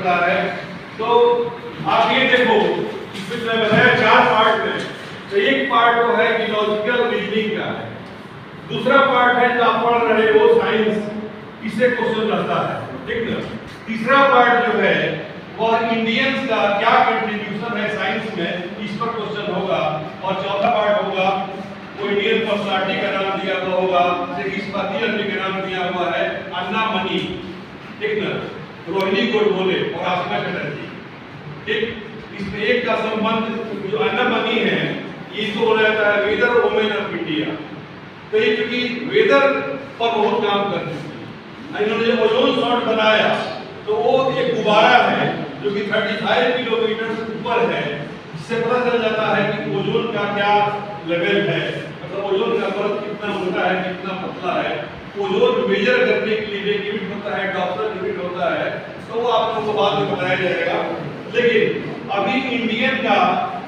करता है। तो आप ये देखो इसमें मैं बताया 4 पार्ट में, तो एक पार्ट तो है कि लॉजिकल रीजनिंग का है, दूसरा पार्ट है जो आप पढ़ रहे हो साइंस, इससे क्वेश्चन रहता है, ठीक ना। तीसरा पार्ट जो है वह इंडियंस का क्या कंट्रीब्यूशन है साइंस में, इस पर क्वेश्चन होगा। और चौथा पार्ट होगा वो इंडियन पर्सनालिटी का नाम दिया हुआ होगा, जैसे इस आदमी का नाम दिया हुआ है अन्ना मनी, ठीक ना, रोहिणी गोडबोले और आसमा चटर्जी, ठीक। इसमें एक का संबंध जो अन्ना मनी है इसको बोला जाता है वेदर वुमेन ऑफ इंडिया। तो ये क्योंकि वेदर पर बहुत काम कर चुकी है, इन्होंने ओजोन शॉट बनाया, तो वो एक गुब्बारा है जो कि 35 किलोमीटर से ऊपर है, इससे पता चल जाता है कि ओजोन का क्या लेवल है, मतलब ओजोन का परत कितना मोटा है कितना पतला है। ओजोन मेजर करने के लिए एक यूनिट होता है, डॉप्लर यूनिट होता है, तो वो आप लोगों को बाद में बताया जाएगा। लेकिन अभी इंडियन का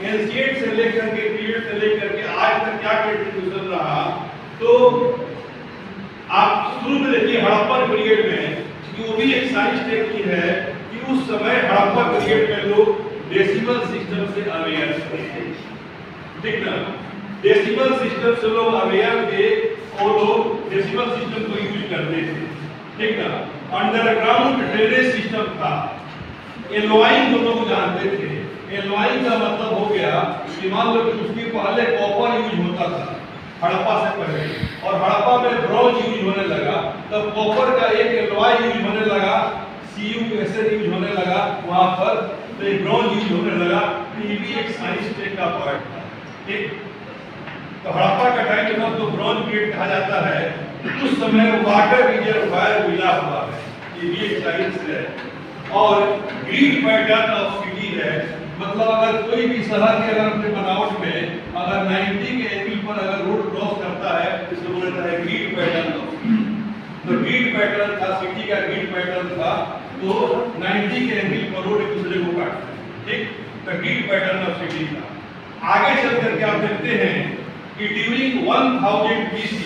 एंशिएंट से लेकर के पीरियड से लेकर के आज तक क्या कंट्रीब्यूशन रहा, तो आप शुरू में देखिए हड़प्पन पीरियड में, वो भी एक साइंस टेक की है कि उस समय हड़प्पा पीरियड में लोग डेसिमल सिस्टम से अवेयर थे, ठीक ना। डेसिमल सिस्टम से लोग अवेयर थे और लोग डेसिमल सिस्टम को यूज करते थे, ठीक ना। अंडरग्राउंड ड्रेनेज सिस्टम था, एलवाइन को लोग जानते थे। एलवाइन का मतलब हो गया कि मान लो कि उसके पहले कॉपर यूज होता था हड़प्पा से पहले, और हड़प्पा में ब्रॉन्ज यूज होने लगा, तब कॉपर का एक एलॉय यूज होने लगा, CuSn यूज होने लगा वहां पर, तो एक ब्रॉन्ज यूज होने लगा। ये भी एक साइंस टेक का पार्ट था, ठीक। तो हड़प्पा का टाइम जब तो ब्रॉन्ज पीरियड कहा जाता है, उस समय वाटर रिजर्वायर मिला हुआ है, ये भी एक साइंस है। और ग्रीड पैटर्न ऑफ सिटी है, मतलब अगर कोई भी शहर के अगर अपने बनावट में अगर 90 के एंगल पर अगर रोड क्रॉस करता है, इसको बोला जाता है ग्रीड पैटर्न ऑफ सिटी। तो ग्रीड पैटर्न था, सिटी का ग्रीड पैटर्न था, तो 90 के एंगल पर रोड एक दूसरे को काटता है, ठीक। तो ग्रीड पैटर्न ऑफ सिटी था। आगे चल करके आप देखते हैं कि ड्यूरिंग 1000 BC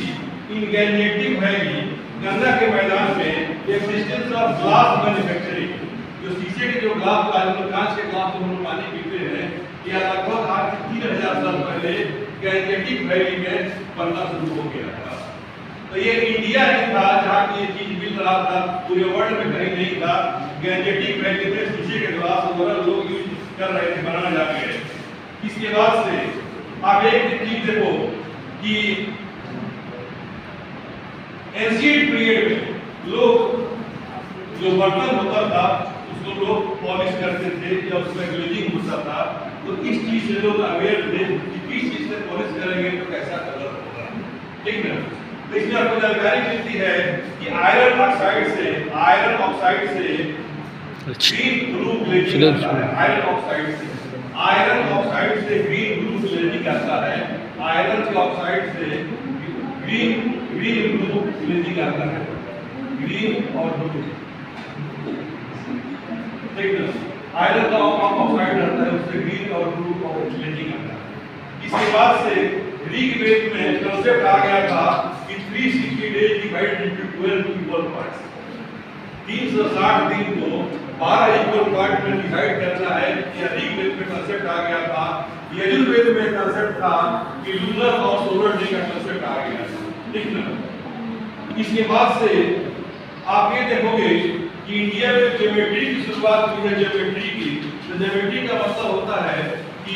इन गैंजेटिक वैली, गंगा के मैदान में एक्जिस्टेंस ऑफ ग्लास मैन्युफैक्चरिंग, जो शीशे के जो ग्लास कांच के ग्लास में हम पानी पीते हैं, या लगभग आज से 3000 साल पहले गैंजेटिक वैली में बनना शुरू हो गया था। तो ये इंडिया ही था जहाँ की ये चीज मिल रहा था, पूरे वर्ल्ड में कहीं नहीं था। गैंजेटिक वैली में शीशे के ग्लास वगैरह लोग यूज कर रहे थे, बनाना जाके। इसके बाद से आप एक चीज देखो कि एंशिएंट पीरियड में लोग जो बर्तन होता था उसको लोग पॉलिश करते थे या उसमें ग्लेजिंग होता था, तो इस चीज से लोग अवेयर थे कि किस चीज से पॉलिश करेंगे तो कैसा कलर होगा, ठीक ना। तो इसमें आपको जानकारी मिलती है कि आयरन ऑक्साइड से ग्रीन ब्लू ग्लेजिंग आता है। आयरन ऑक्साइड से ग्रीन ब्लू ग्लेजिंग आता है, आयरन के ऑक्साइड से ग्रीन ब्लू ग्लेजिंग आता है, ग्रीन और ब्लू, ठीक है। आयरन का ऑक्साइड रहता है, उससे ग्रीन और ब्लू और ग्लेजिंग आता है। इसके बाद से ऋग्वेद में कंसेप्ट आ गया था कि 360 days divided into 12 equal parts, 360 दिन को 12 इक्वल पार्ट में डिवाइड करना है। यह ऋग्वेद में कंसेप्ट आ गया था। यजुर्वेद में कंसेप्ट था कि लूनर और सोलर डे का कंसेप्ट आ गया, ठीक ना। इसके बाद से आप ये देखोगे कि इंडिया में ज्योमेट्री की शुरुआत हुई है, ज्योमेट्री की। तो ज्योमेट्री का मतलब होता है कि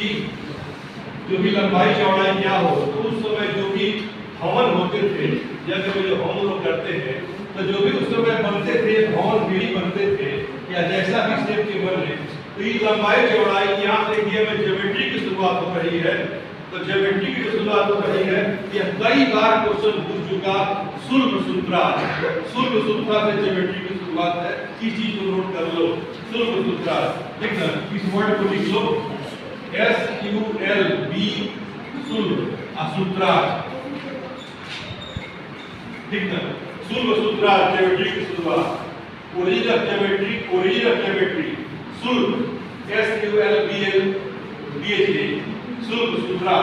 जो भी लंबाई चौड़ाई क्या हो, तो उस समय जो भी हवन होते थे, जैसे जो हम लोग करते हैं, तो जो भी उस समय बनते थे, भवन पीढ़ी बनते थे या जैसा भी शेप के बने, तो ये लंबाई चौड़ाई यहाँ से इंडिया में ज्योमेट्री की शुरुआत हो रही है। तो ज्योमेट्री की शुरुआत हो रही है, यह कई बार क्वेश्चन पूछ चुका शुल्ब सूत्रा से ज्योमेट्री की शुरुआत है। इस चीज को नोट कर लो, शुल्ब सूत्रा, ठीक ना। इस वर्ड को लिख लो, SULB शुल्ब सूत्रा, ठीक ना। शुल्ब सूत्रा ज्योमेट्री की शुरुआत, origin of geometry, Shulba SULBH, Shulba सूत्रा,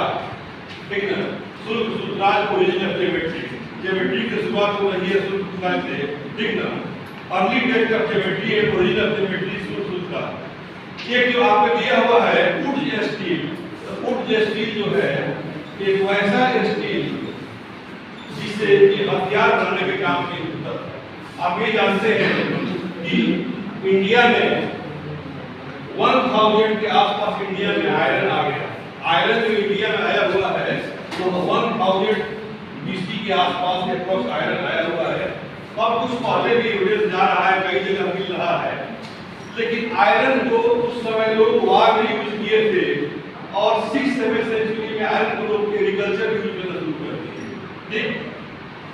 ठीक ना। शुल्ब सूत्रा ओरिजिन ऑफ ज्योमेट्री की शुरुआत हो रही है शुल्ब सूत्रा से, ठीक ना। Early date of geometry and origin of geometry Shulba Sutra एक जो आपको दिया हुआ है वुड स्टील, वुड स्टील जो है एक वैसा स्टील जिससे कि हथियार बनाने के काम में होता है। आप ये जानते हैं कि इंडिया में 1000 के आसपास इंडिया में आयरन आ गया। आयरन जो इंडिया में आया हुआ है वो 1000 BC के आसपास अप्रॉक्स आयरन आया हुआ है। अब कुछ पहले भी एविडेंस जा रहा है, कई जगह मिल रहा है, लेकिन आयरन को उस समय लोग वार में यूज किए थे और 6-7 सेंचुरी में आयरन को लोग एग्रीकल्चर यूज करना शुरू कर दिए। ठीक,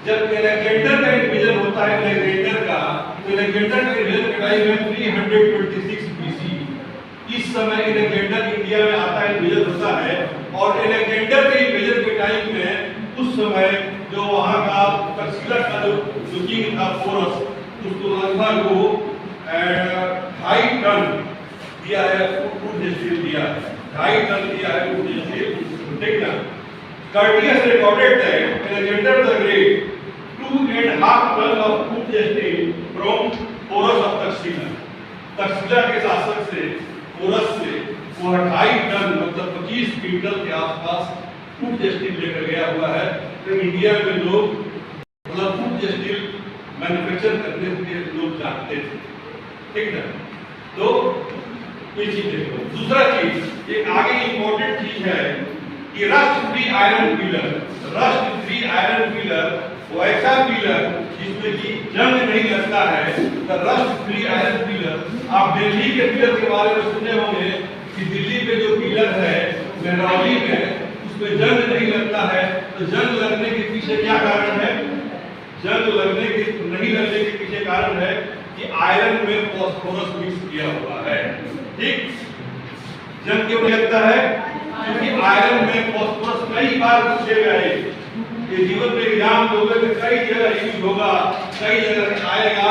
जब एलेक्जेंडर का इन्वेजन होता है एलेक्जेंडर का, तो एलेक्जेंडर का इन्वेजन का टाइम है 326 BC। इस समय एलेक्जेंडर इंडिया में आता है, इन्वेजन होता है, और एलेक्जेंडर के इन्वेजन के टाइम में उस समय जो वहां का तक्षशिला का जो किंग था पोरस, उसको लगभग वो 2.5 टन दिया है वुड स्टील दिया है, 2.5 टन दिया है वुड स्टील। देखना, Curtius recorded that Alexander the Great 2.5 ton of wood steel from Porus of Taxila. Taxila के शासक से पोरस से वो 2.5 टन मतलब 25 क्विंटल के आसपास वुड स्टील लेकर गया हुआ है। तो इंडिया में लोग मतलब वुड स्टील मैन्युफैक्चर करने के लोग जानते थे। ठीक है, तो ये चीज देखो। दूसरा चीज एक आगे इंपॉर्टेंट चीज है कि rust free iron pillar. Rust free iron pillar वैसा पिलर जिसमें कि जंग नहीं लगता है, तो रस्ट फ्री आयरन पिलर। आप दिल्ली के पिलर के बारे में सुने होंगे कि दिल्ली में जो पिलर है मेहरौली में, उसमें जंग नहीं लगता है। तो जंग लगने के पीछे क्या कारण है? जंग लगने के नहीं लगने के पीछे कारण है कि आयरन में फास्फोरस मिक्स किया हुआ है। ठीक, जंग क्यों नहीं लगता है? क्योंकि आयरन में फास्फोरस कई बार पूछे गए, ये जीवन में एग्जाम दोगे तो कई जगह यूज होगा, कई जगह आएगा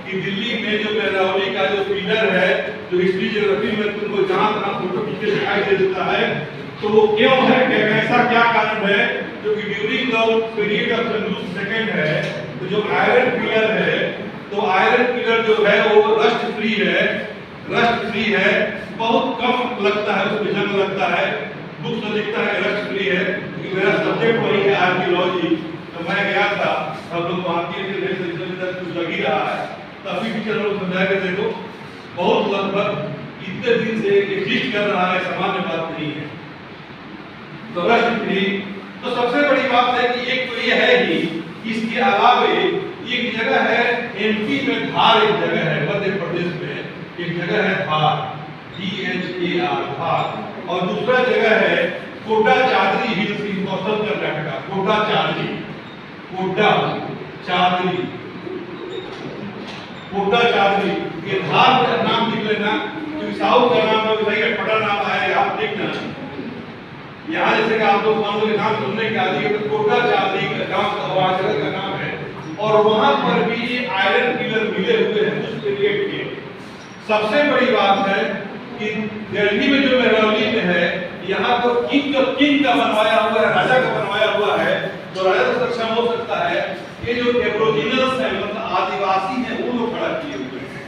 कि दिल्ली में जो मेहरौली का जो पिलर है, जो हिस्ट्री ज्योग्राफी में तुमको जहां तहां फोटो खींच के दिखाई दे देता है, तो वो क्यों है, ऐसा क्या कारण है? क्योंकि during the period of Chandragupta second है, तो जो आयरन पिलर है, तो आयरन पिलर जो है वो रस्ट फ्री है, रस्ट फ्री है, बहुत कम लगता है, उसमें जंग लगता है। बुक तो लिखता है रस्ट फ्री है, क्योंकि मेरा सब्जेक्ट वही है आर्कियोलॉजी। तो मैं गया था, सब लोग आर्कियोलॉजी कुछ लग ही रहा है, तो अभी भी चलो समझा के देखो, बहुत लगभग इतने दिन से एग्जिस्ट कर रहा है, सामान्य बात नहीं है। तो रस्ट फ्री, तो सबसे बड़ी बात है कि एक तो ये है ही, इसके अलावे एक जगह है एमपी में, धार एक जगह है मध्य प्रदेश में, एक जगह है धार, DHAR धार, और दूसरा जगह है कोटाचाद्री हिल्स इन कोस्टल कर्नाटका। कोटाचाद्री, कोटाचाद्री, कोटाचाद्री, ये धार का नाम लिख लेना, क्योंकि साउथ का नाम है, वही अटपटा नाम आएगा, आप देखना। यहाँ जैसे कि आप लोग मानो के नाम सुनने के आदि है, तो कोटाचाद्री का गांव का जगह का नाम है, और वहां पर भी ये आयरन पिलर मिले हुए हैं उस पीरियड के। सबसे बड़ी बात है कि दिल्ली में जो मेहरौली में है, यहाँ तो किंग का बनवाया हुआ है, राजा का बनवाया हुआ है, तो राजा तो सक्षम हो सकता है। ये जो एब्रोजिनल्स है, मतलब आदिवासी है, वो लोग खड़ा किए हुए हैं।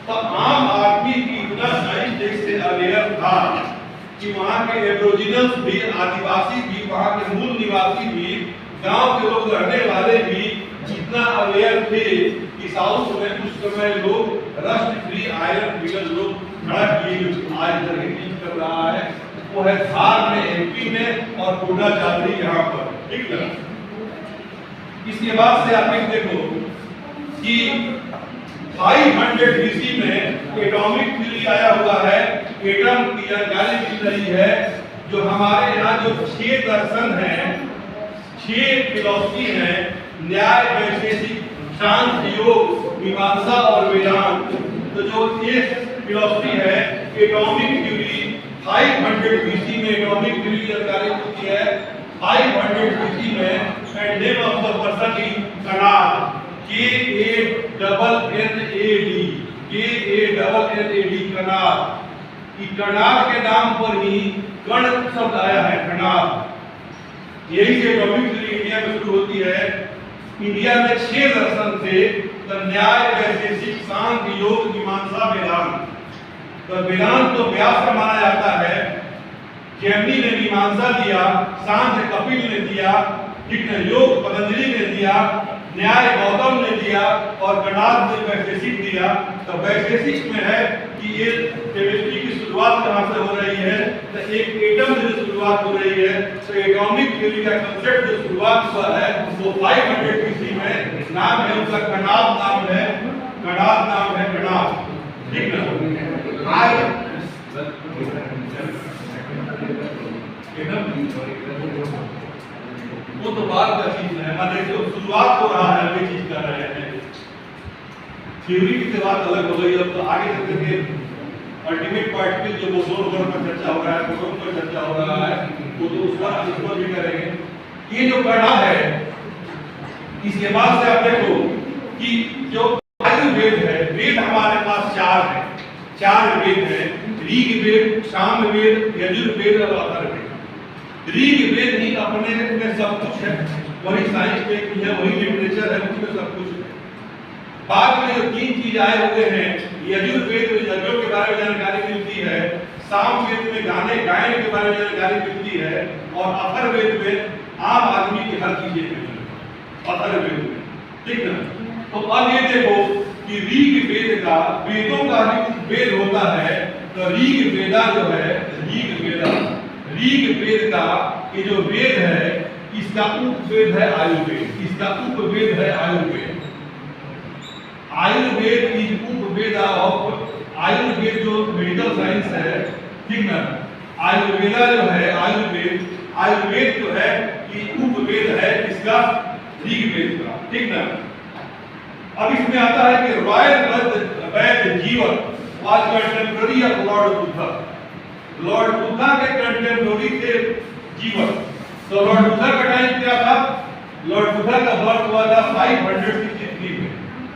तो आम आदमी की इतना साइंस से अवेयर था कि वहाँ के एब्रोजिनल्स भी, आदिवासी भी, वहाँ के मूल निवासी भी, गांव के लोग, रहने वाले भी इतना अवेयर थे कि साउथ में उस समय लोग रस्ट फ्री आयरन पिलर लोग खड़ा किए, आज तक यूज कर रहा है। वो है धार में, एमपी में, और कोटाचाद्री यहाँ पर। ठीक है, इसके बाद से आप देखो कि 500 BC में एटॉमिक थ्योरी आया हुआ है, एटम की जानकारी मिल रही है। जो हमारे यहाँ जो 6 दर्शन हैं, 6 फिलॉसफी हैं, न्याय, वैशेषिक, शांति, योग, मीमांसा और वेदांत। तो जो ये फिलॉसफी है एटॉमिक थ्योरी, 500 BC में एटॉमिक थ्योरी की जानकारी मिलती है। 500 BC में, and name of the person is canard, KANNAD, canard. Canard के नाम पर ही कण शब्द आया है, कनाड। यही से एटॉमिक थ्योरी इंडिया में शुरू होती है। इंडिया में 6 दर्शन थे, न्याय, वैशेषिक, सांख्य, योग, मीमांसा, वेदांत। तो वेदांत तो व्यास का माना जाता है, जैमिनी ने मीमांसा दिया, सांख्य कपिल ने दिया, ठीक है, योग पतंजलि ने दिया, न्याय गौतम ने दिया और गणाध ने वैशेषिक दिया। तो वैशेषिक में है कि ये केमिस्ट्री की शुरुआत कहाँ से हो रही है, तो एक एटम से शुरुआत हो रही है। तो एटॉमिक थ्योरी का कांसेप्ट जो शुरुआत हुआ है वो 500 BC में, नाम है उसका गणाध, नाम है गणाध, नाम है गणाध, ठीक ना। वो तो बात का चीज है, मान देखो शुरुआत हो रहा है, वे चीज कर रहे हैं। थ्योरी की बात अलग हो गई, अब तो आगे चल करके अल्टीमेट पार्टिकल जो बोसोन वर्ग पर चर्चा हो रहा है, बोसोन पर चर्चा हो रहा है, वो तो उसका भी करेंगे। ये जो गणा है, इसके बाद से आप देखो कि जो आयुर्वेद है, वेद हमारे पास 4 है, 4 वेद है, ऋग्वेद, सामवेद, यजुर्वेद और अथर्ववेद। ऋग्वेद ही अपने में सब कुछ है, वही साइंस टेक है, वही लिटरेचर है, उसमें सब कुछ है। बाद में जो 3 चीज आए हुए हैं, यजुर्वेद में यज्ञों के बारे में जानकारी मिलती है, सामवेद में गाने गायन के बारे में जानकारी मिलती है, और अथर्ववेद में आम आदमी की हर चीजें मिलती है अथर्ववेद में, ठीक ना। तो अब ये देखो कि ऋग्वेद का, वेदों का भी वेद होता है, तो ऋग्वेदा जो है, ऋग्वेद का ये जो वेद है, इसका उपवेद है आयुर्वेद, इसका उपवेद है Ayurveda. Ayurveda is Upaveda of, Ayurveda जो मेडिकल साइंस है, ठीक ना। आयुर्वेदा जो है, आयुर्वेद जो है ये उपवेद है इसका, ऋग्वेद का, ठीक ना। अब इसमें आता है कि रॉयल वैद्य जीवक was contemporary of Lord Buddha. Lord Buddha के कंटेम्पोररी थे जीवक। तो लॉर्ड बुद्धा का टाइम क्या था? लॉर्ड बुद्धा का बर्थ हुआ था 563 में,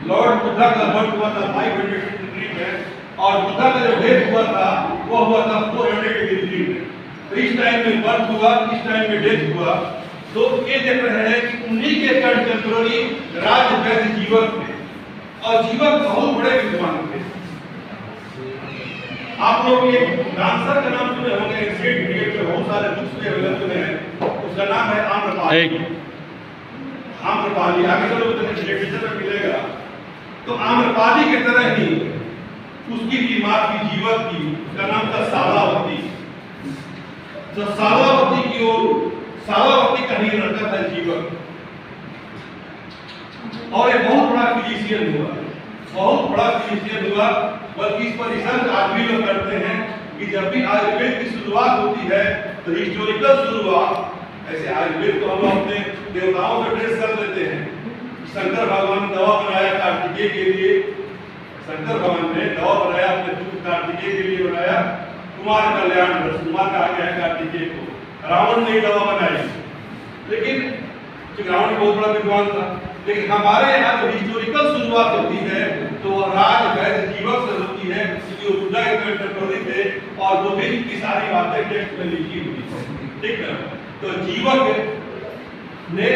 लॉर्ड बुद्धा का बर्थ हुआ था 563 में, और बुद्धा का जो डेथ हुआ था वो हुआ था 483 में। तो इस टाइम में बर्थ हुआ, इस टाइम में डेथ हुआ। तो ये देख रहे हैं कि उन्हीं के कंटेम्पोररी राज वैद्य जीवक थे, और जीवक बहुत बड़े विद्वान थे। आप लोग ये डांसर का नाम सुने होंगे, स्टेट क्रिकेट में बहुत सारे बुक्स में अवेलेबल हैं, उसका नाम है आम्रपाली। आम्रपाली आगे चलो तो लिटरेचर में मिलेगा। तो आम्रपाली के तरह ही उसकी भी मां की जीवक की, उसका नाम था सालावती। तो सालावती की ओर, सालावती का ही लड़का था जीवक, और ये बहुत बड़ा फिजिशियन हुआ, बहुत बड़ा फिजिशियन हुआ। बल्कि इस पर रिसर्च आज भी लोग करते हैं कि जब भी आयुर्वेद की शुरुआत होती है तो हिस्टोरिकल शुरुआत, ऐसे आयुर्वेद तो हम अपने देवताओं से ट्रेस कर लेते हैं। शंकर भगवान ने दवा बनाया कार्तिकेय के लिए, शंकर भगवान ने दवा बनाया अपने पुत्र कार्तिकेय के लिए बनाया, कुमार कल्याण रस, कुमार कहा गया है कार्तिकेय को। रावण ने दवा बनाई, लेकिन रावण बहुत बड़ा विद्वान था। लेकिन हमारे यहाँ जो हिस्टोरिकल शुरुआत होती है तो राज वैद्य जीवक से होती है, जो बुद्धा के कंटेम्पोररी थे, और वो भी की सारी बातें टेक्स्ट में लिखी हुई है, ठीक है। तो जीवक ने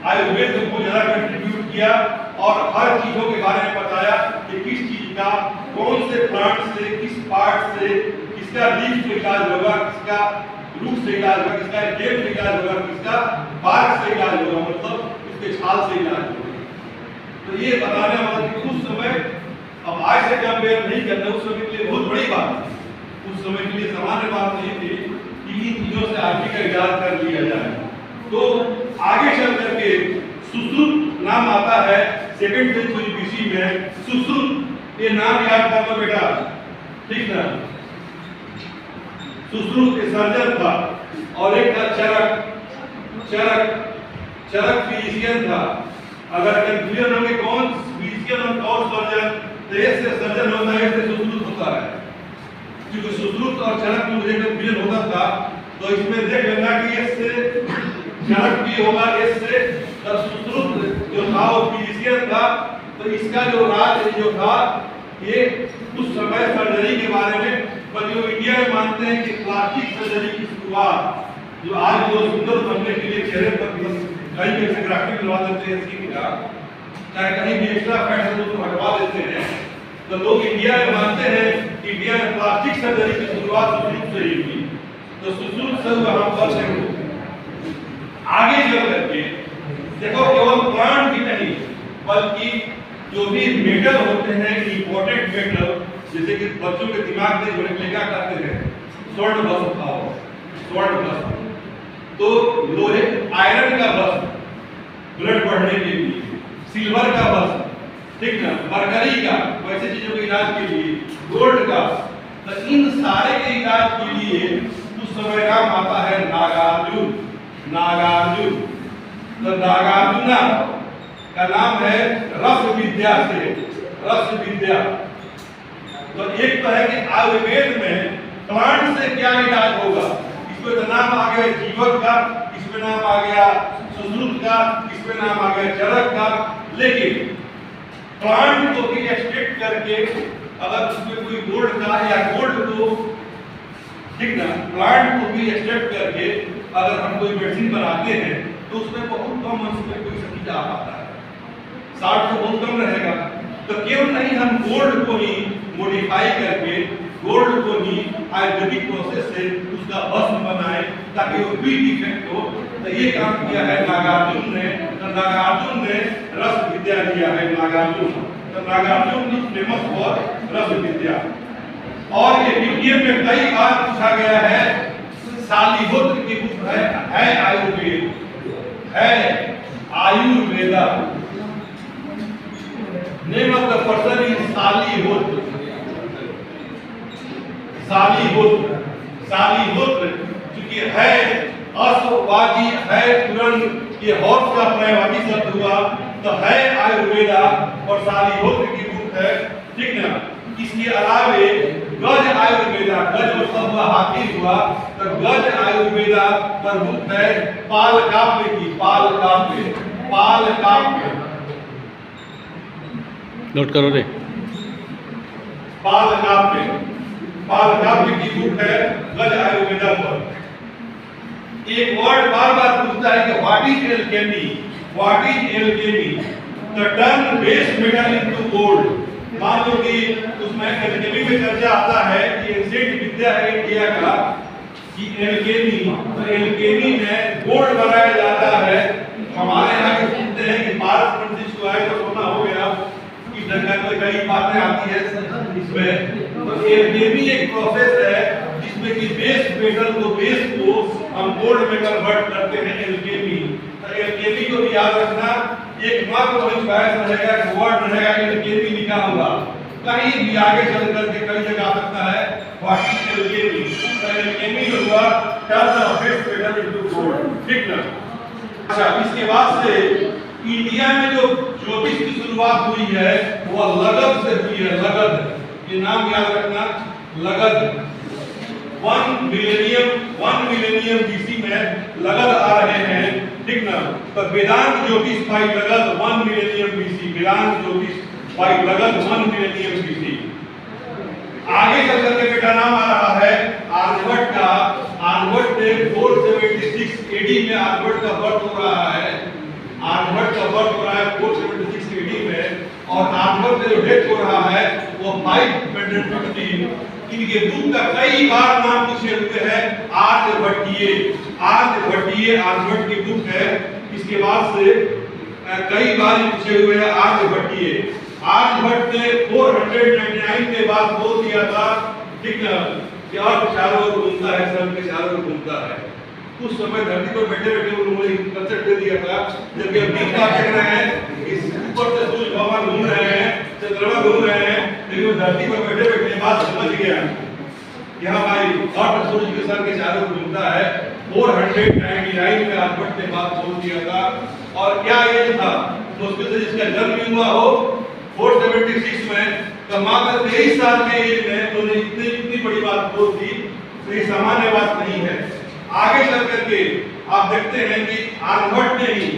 आयुर्वेद को बहुत ज्यादा कंट्रीब्यूट किया, और हर चीजों के बारे में बताया कि किस चीज का, कौन से प्लांट से, किस पार्ट से, किसका लीफ से इलाज होगा, किसका रूट से इलाज होगा, किसका जेल से इलाज होगा, किसका बार्क से इलाज होगा, मतलब उसके छाल से इलाज होगा। तो ये बताने वाला कि उस समय, अब आज से कंपेयर नहीं करना, उस समय के लिए बहुत बड़ी बात थी। उस समय के लिए सामान्य बात नहीं थी कि इन चीजों से आदमी का इलाज कर लिया जाए। तो आगे चल करके सुश्रुत नाम आता है 2nd सेंचुरी BC में। सुश्रुत, ये नाम याद कर लो बेटा, ठीक ना। सुश्रुत के सर्जन था, और एक था चरक। चरक फिजिशियन था। अगर कंफ्यूजन हो कि कौन फिजिशियन और कौन सर्जन, तो एक से सर्जन होता है, एक से सुश्रुत होता है। क्योंकि सुश्रुत और चरक में मुझे कंफ्यूजन होता था, तो इसमें देख लेना कि एक से चरक भी होगा, एक से सुश्रुत जो था वो फिजिशियन था। तो इसका जो राज जो था, ये उस समय सर्जरी के बारे में, पर जो इंडिया में मानते हैं कि प्लास्टिक सर्जरी की शुरुआत, जो आज जो सुंदर बनने के लिए चेहरे पर कहीं पे ग्राफिक लगा देते हैं स्किन का, चाहे कहीं भी एक्स्ट्रा फैट है तो हटवा देते हैं। तो लोग इंडिया में मानते हैं कि इंडिया में प्लास्टिक सर्जरी की शुरुआत सुश्रुत से ही हुई। तो सुश्रुत से वहां पर आगे चल करके देखो केवल प्लांट ही नहीं बल्कि जो भी मेटल होते हैं इंपॉर्टेंट मेटल, जैसे कि बच्चों के दिमाग में जो क्या करते हैं स्वर्ण भस्म खाओ, स्वर्ण भस्म, तो लोहे आयरन का भस्म ब्लड बढ़ने के लिए, सिल्वर का भस्म, ठीक ना, मरकरी का वैसे चीजों के इलाज के लिए, गोल्ड का, तो इन सारे के इलाज के लिए उस समय काम आता है नागार्जुन। नागार्जुन तो नागार्जुना का नाम है रस विद्या से, रस विद्या। तो एक तो है कि आयुर्वेद में प्लांट से क्या इलाज होगा, इसमें तो नाम आ गया जीवक का, इसमें नाम आ गया सुश्रुत का, इसमें नाम आ गया चरक का, लेकिन प्लांट को भी एक्सट्रैक्ट करके अगर उसमें कोई गोल्ड का या गोल्ड को, ठीक ना, प्लांट को भी एक्सट्रैक्ट करके अगर हम कोई मेडिसिन बनाते हैं तो उसमें बहुत कम अंश में कोई सटीक आ पाता है, 60 तो बहुत कम रहेगा। तो क्यों नहीं हम गोल्ड को ही मॉडिफाई करके गोल्ड को ही आयुर्वेदिक प्रोसेस से उसका भस्म बनाए ताकि वो भी डिफेक्ट हो। तो ये काम किया है नागार्जुन ने। तो नागार्जुन ने रस विद्या दिया है, नागार्जुन। तो नागार्जुन इज फेमस फॉर रस विद्या। और ये वीडियो में कई बार पूछा गया है, शालिहोत्र की बुक है आयुर्वेद, है Ayurveda, name of the person is Shalihotra. Shalihotra, Shalihotra क्योंकि है अश्ववादी है तुरंत, ये हॉर्स का प्रयोगी शब्द हुआ, तो है आयुर्वेदा और शालिहोत्र की बुक है, ठीक ना। इसके अलावे गज आयुर्वेदा, गज मतलब हुआ हाथी हुआ, तो गज आयुर्वेदा पर बुक है पाल काव्य की, पाल काव्य, पाल काव्य, नोट करो रे, पाल काव्य, पाल काव्य की बुक है गज आयुर्वेदा पर। एक वर्ड बार बार पूछता है कि what is alchemy, what is alchemy, the turn base metal into gold. मान लो कि उसमें एल्केमी में चर्चा आता है कि एंशिएंट विद्या है इंडिया का कि एल्केमी, तो एल्केमी में गोल्ड बनाया जाता है। हमारे यहाँ के सुनते हैं कि पारस फ्रांसिस को आए तो सोना हो गया कि जगह में कई बातें आती है इसमें। तो एल्केमी एक प्रोसेस है जिसमें कि बेस मेटल को, बेस को हम गोल्ड में कन्वर्ट करते हैं, एल्केमी। तो एल्केमी को भी याद रखना, एक मात्र चॉइस रहेगा, वर्ड रहेगा एल्केमी लिखा होगा, कहीं भी आगे चल करके कई जगह आ सकता है व्हाट इज एल्केमी। तो एल्केमी जो हुआ turn the base metal into gold, ठीक ना। अच्छा, इसके बाद से इंडिया में जो ज्योतिष की शुरुआत हुई है वो लगध से हुई है, लगध, ये नाम याद रखना, लगध। 1 मिलेनियम बीसी में लगध आ रहे हैं, ठीक ना। तो वेदांत ज्योतिष बाय लगध 1 मिलेनियम बीसी, वेदांत ज्योतिष बाय लगध 1 मिलेनियम बीसी। आगे चल करके बेटा नाम आ रहा है आर्यभट्ट का। आर्यभट्ट ने 476 एडी में आर्यभट्ट का बर्थ हो रहा है, आर्यभट्ट का बर्थ हो रहा है 476 एडी में, और आर्यभट्ट का जो डेथ हो रहा है वो 515। इनके बुक का कई बार नाम पूछे हुए हैं आर्यभट्टीय, आर्यभट्टीय आर्यभट्ट की बुक है। इसके बाद से कई बार पूछे हुए हैं आर्यभट्टीय। आर्यभट्ट ने 499 के बाद बोल दिया था, ठीक ना, कि अर्थ चारों ओर घूमता है, सन के चारों ओर घूमता है। उस समय धरती पर बैठे बैठे उन्होंने कंसेप्ट दे दिया था, जबकि अब बीच बात देख रहे हैं कि ऊपर से सूर्य भगवान घूम रहे हैं, चंद्रमा घूम रहे हैं, लेकिन धरती पर बैठे बैठे बात समझ गया कि हाँ भाई अर्थ सूर्य के सन के चारों ओर घूमता है। 499 में आर्यभट्ट ने बात बोल दिया था। और क्या ये था, मुश्किल से जिसका जन्म हुआ हो 476 में, तो मात्र 23 साल के एज में उन्होंने इतनी बड़ी बात बोल दी, तो ये सामान्य बात नहीं है। आगे चल करके आप देखते हैं कि आर्यभट्ट ने ही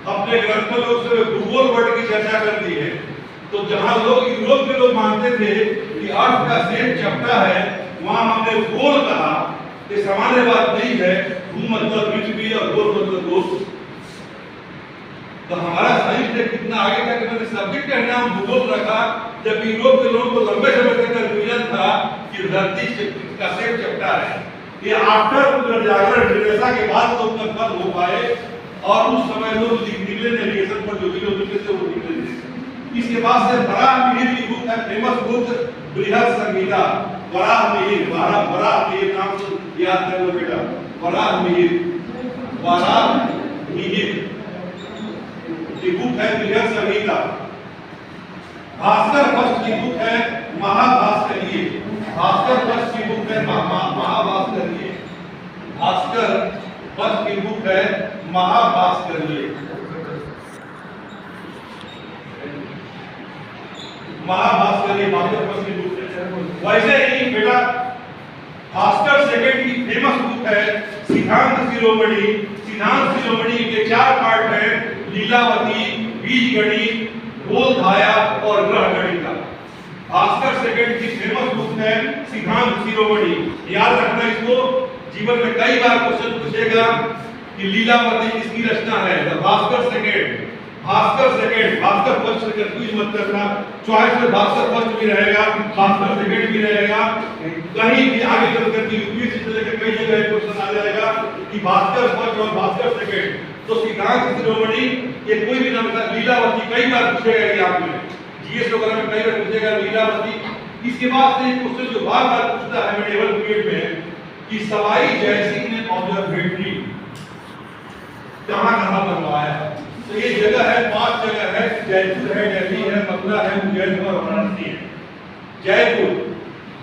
अपने ग्रंथों में उस समय भूगोल वर्ड की चर्चा कर दी है। तो जहां लोग यूरोप के लोग मानते थे कि अर्थ का शेप चपटा है, वहां हमने गोल कहा, ये सामान्य बात नहीं है। भू मतलब पृथ्वी और गोल मतलब गोल। तो हमारा साइंस ने कितना आगे तक मैंने सब्जेक्ट का नाम भूगोल रखा, जब यूरोप के लोगों को लंबे समय तक कंफ्यूजन था कि धरती का शेप चपटा है। ये आफ्टर पुनर्जागरण टेरेसा के बाद लोग कंफर्म हो पाए और उस समय लोग निकले नेविगेशन पर जो भी लोग निकले थे वो निकले थे। इसके बाद से वराहमिहिर की बुक है, फेमस बुक बृहद संहिता। वराहमिहिर नाम से याद कर लो बेटा। वराहमिहिर की बुक है बृहद संहिता। भास्कर फर्स्ट की बुक है महाभास्करीय। भास्कर फर्स्ट की बुक है महाभास्करीय। भास्कर फर्स्ट की बुक है महाभास्करीय। महाभास्करीय भास्कर फर्स्ट की बुक है। वैसे ही बेटा भास्कर सेकंड की फेमस बुक है सिद्धांत शिरोमणि। सिद्धांत शिरोमणि के 4 पार्ट हैं, लीलावती, बीजगणित, गोलधाया और ग्रह गणिका। भास्कर सेकंड की फेमस बुक है सिद्धांत शिरोमणि। याद रखना इसको, जीवन में कई बार क्वेश्चन पूछेगा कि लीलावती किसकी रचना है। भास्कर सेकंड, भास्कर फर्स्ट से कंफ्यूज मत करना। चॉइस में भास्कर फर्स्ट भी रहेगा, भास्कर सेकंड भी रहेगा। कहीं भी आगे चल करके यूपीएससी से लेकर कई जगह क्वेश्चन आ जाएगा कि भास्कर फर्स्ट और भास्कर सेकंड। तो सिद्धांत शिरोमणि ये कोई भी नाम है। लीलावती कई बार पूछेगा एग्जाम में, जीएस वगैरह में कई बार पूछेगा लीलावती। इसके बाद से क्वेश्चन जो बार-बार पूछता है मेडिवल पीरियड में कि सवाई जयसिंह ने ऑब्जर्वेटरी कहां बनवाया। तो ये जगह है, 5 जगह है, जयपुर है, दिल्ली है, मथुरा है, उज्जैन और वाराणसी है। जयपुर,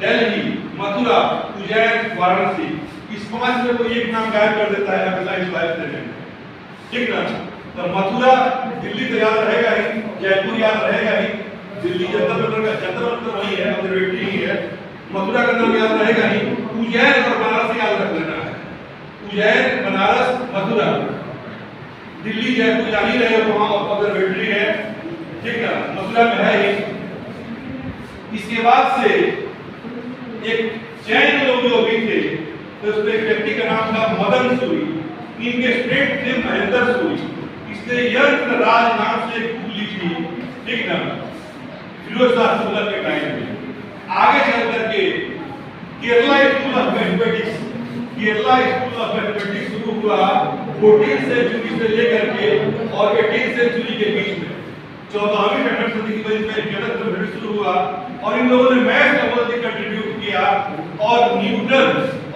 दिल्ली, मथुरा, उज्जैन, वाराणसी। इस 5 में कोई एक नाम गायब कर देता है अगला इस लाइफ में, ठीक ना। तो मथुरा, दिल्ली तो याद रहेगा ही, जयपुर याद रहेगा ही, दिल्ली जंतर मंतर वही है, ऑब्जर्वेटरी ही है। मथुरा का नाम याद रहेगा ही, उज्जैन और बनारस याद रख लेना है। उज्जैन, बनारस, मथुरा, दिल्ली, जयपुर जान ही रहे हो, वहां ऑब्जर्वेटरी है, ठीक है, मथुरा में है ही। इसके बाद से एक जैन लोग जो भी थे, तो उसमें एक व्यक्ति का नाम था मदन सूरी। इनके स्टेट थे महेंद्र सूरी। इसने यंत्र राज नाम से एक बुक लिखी, ठीक ना, फिरोजशाह तुगलक के टाइम में। आगे चल करके केरला स्कूल ऑफ मैथमेटिक्स शुरू हुआ 14वीं सेंचुरी से लेकर के और 18वीं सेंचुरी के बीच में। 14वीं सदी की वजह से मैथमेटिक्स शुरू हुआ और इन लोगों ने मैथ्स का बहुत ही कंट्रीब्यूट किया। और न्यूटन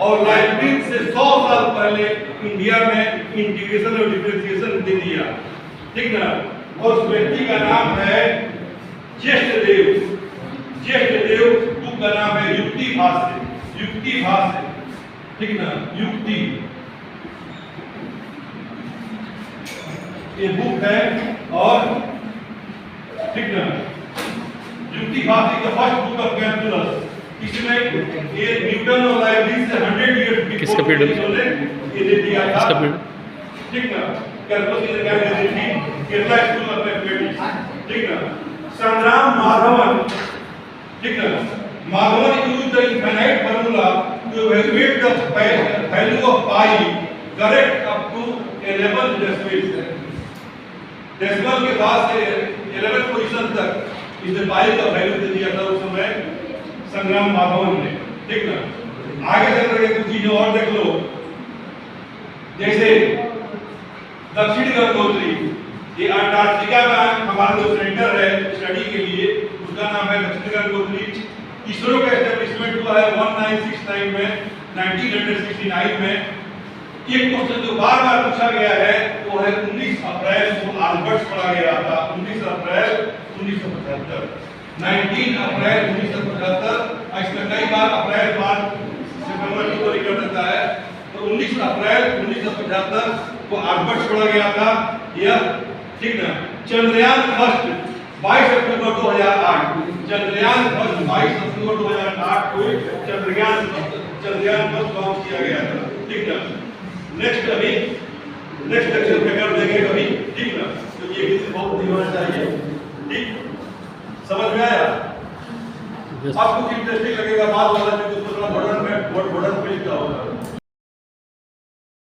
और लाइब्निज से 100 साल पहले इंडिया में इंटीग्रेशन और डिफरेंशिएशन दे दिया, ठीक ना। और उस व्यक्ति का नाम है ज्येष्ठदेव। बुक का नाम है युक्ति भाष्य, ठीक ना, युक्ति। ये बुक है और ठीक ना, युक्ति भाष्य का फर्स्ट बुक ऑफ कैलकुलस। इसमें ये न्यूटन और लाइब्निज से 100 इयर्स किसका पीरियड ये दे दिया था, ठीक ना। कैलकुलस की जगह दे दी केरला स्कूल ऑफ मैथमेटिक्स, ठीक ना। संग्राम माधवन, ठीक ना, Madhavan used the infinite formula to evaluate the value of pi correct up to 11 decimal के बाद से 11 पोजीशन तक इसने पाई का वैल्यू दे दिया था उस समय संग्राम माधवन ने, ठीक ना। आगे चल रहे कुछ चीजें और देख लो, जैसे दक्षिण गंगोत्री, ये अंटार्कटिका का हमारा जो सेंटर है स्टडी के लिए, उसका नाम है दक्षिण गंगोत्री। इसरो का एस्टेब्लिशमेंट हुआ है 1969 में, 1969 में। एक क्वेश्चन जो बार बार पूछा गया है वो है 19 अप्रैल को आल्बर्ट पढ़ा गया था। 19 अप्रैल 1975, 19 अप्रैल 1975। इसमें कई बार अप्रैल मार्च सितंबर की चोरी कर देता है, तो 19 अप्रैल 1975 को आल्बर्ट पढ़ा गया था यह, ठीक ना। चंद्रयान फर्स्ट 22 अक्टूबर 2008, चंद्रयान फर्स्ट 22 अक्टूबर 2008 को चंद्रयान फर्स्ट लॉन्च किया गया था, ठीक ना। नेक्स्ट लेक्चर में कर देंगे कभी, ठीक ना। तो ये किसी बहुत नहीं होना चाहिए, ठीक, समझ में आया। आपको इंटरेस्टिंग लगेगा बात वाला जो थोड़ा बर्डन में लिखा होगा।